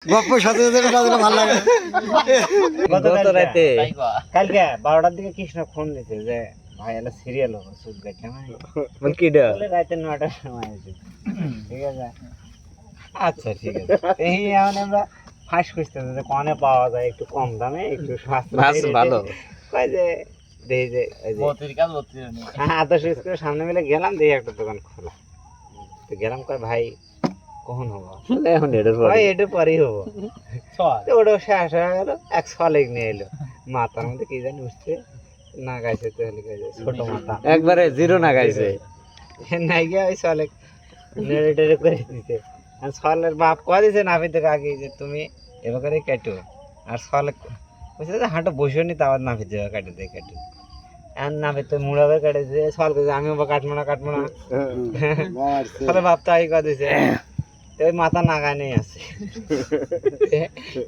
গপ্প সাথে সাথে কাজটা ভালো লাগে। গত রাতে কালকে 12টার দিকে কৃষ্ণ ফোন দিতে যে ভাই এলা সিরিয়াল হবে সুদ গাইতে মানে কি বলে রাতে 9টার সময় আছে। ঠিক আছে, আচ্ছা ঠিক আছে। এই এখন আমরা ফাঁস খুঁজতেছি যে কোনে পাওয়া যায় একটু কম দামে একটু সাশ্রয়ী ভালো কয় যে দেই যে এই যে 32 কাজ 32 নেই। হ্যাঁ, আদর্শ স্কুলের সামনে মিলে গেলাম, দেই একটা দোকান খোলা। তো গেলাম, কয় ভাই কখন হবো? এখন এটা পরেই হবো। তো ওটা শেষ হয়ে গেল, এক ছলেক নিয়ে এলো, মাথার মধ্যে কি জানি উঠছে, না গাইছে তো ছোট মাথা একবারে জিরো না গাইছে নাই গিয়ে ওই ছলেক নেড়ে টেড়ে করে দিতে। আর ছলের বাপ কয়া দিছে নাফি থেকে আগে যে তুমি এবার করে কাটো। আর ছলেক বলছে যে হাঁটো বসে নি, তাও নাফি দেওয়া কাটে দিয়ে কাটে। আর নাফি তো মুড়াবে কাটেছে, ছল কেছে আমিও বা কাটবো না ছলে বাপ তো আগে কয়া দিছে ওই মাথা নাগায় নেই আছে।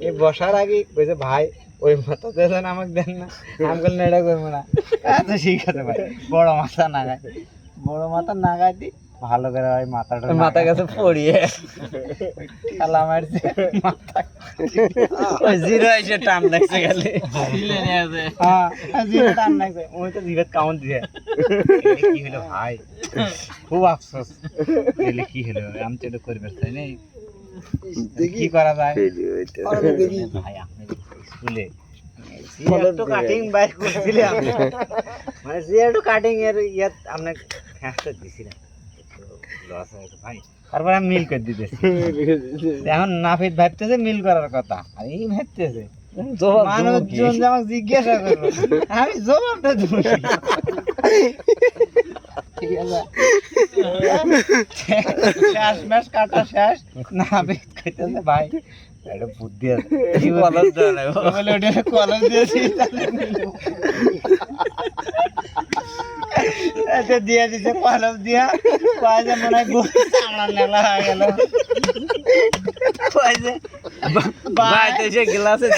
এই বসার আগে কইছে ভাই ওই মাথা দেন আমাকে দেন না, আমি বললাম এটা করবো না। আচ্ছা ঠিক আছে ভাই, বড় মাথা নাগায় দি ভালো করে ওই মাথা কাছে পড়িয়ে খেলা মারছে, জিরো এসে টান লাগছে গেলে। হ্যাঁ, জিরো টান লাগছে, ওই তো জিরো কাউন্ট দিয়ে কি হলো ভাই, খুব আফসোস। কি হলো, আমি তো এটা করবে চাই নাই, কি করা যায় ভাই? আপনি স্কুলে কাটিং বাইর করছিলাম, মানে জিরো কাটিং এর ইয়াত আপনার ফ্যাঁসটা দিছিলাম লস হয়েছে ভাই। তারপরে আমি মিল করে দিতেছি। এখন নাফিদ ভাবতেছে মিল করার কথা, আর এই ভাবতেছে মানুষজন যে আমাকে জিজ্ঞাসা করবো, আমি জবাবটা দেবো। ঠিক আছে, শেষ ম্যাচ কাটা শেষ, নাফিদ কইতেছে ভাই এটা বুদ্ধি আছে, কলম দেওয়া নাই বলে ওটা কলম দিয়েছি দিয়ে দিছে, কলম দিয়া কয়েছে মনে হয় চামড়া নেলা হয়ে গেল। কয়েছে গ্লাসে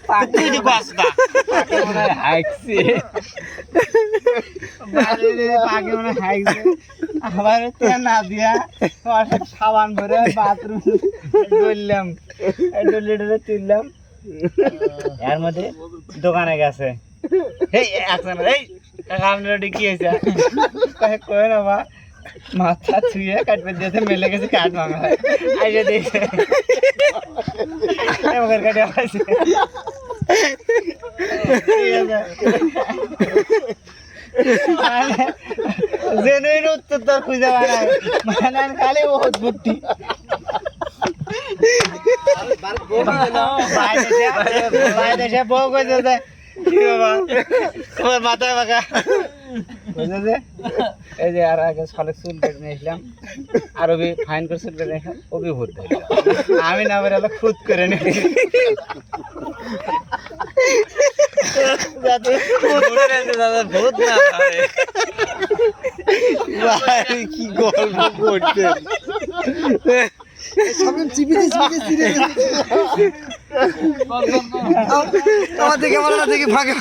পাখি মনে হয় হাইকছে, মনে হয় হাইকছে। আবার না দিয়া সাবান ভরে বাথরুম ডললাম, ডলে তুললাম। এর মধ্যে দোকানে গেছে, এই আপনার কি হয়েছে কয়ে না বা মাথা ছুঁয়ে কাটবে দিয়েছে, মেলে গেছে কাঠ ভাঙা আইসে দিয়েছে কাটে আছে। জেনুইন উত্তর তো খুঁজে বানায়, মানে খালি বহুত বুদ্ধি। বউ কইছে কি বাবা তোমার মাথায় বাঁকা, বুঝেছে? এই যে আর আগে ছলেক চুল কেটে নিয়েছিলাম, আর ওবি ফাইন করে চুল কেটে নিয়েছিলাম, ওবি ভূত দেয়। আমি না বেরোলে খুদ করে নিয়েছি, ভূত না কি গল্প করছে আমার দেখে ভালো না, দেখে ফাঁকে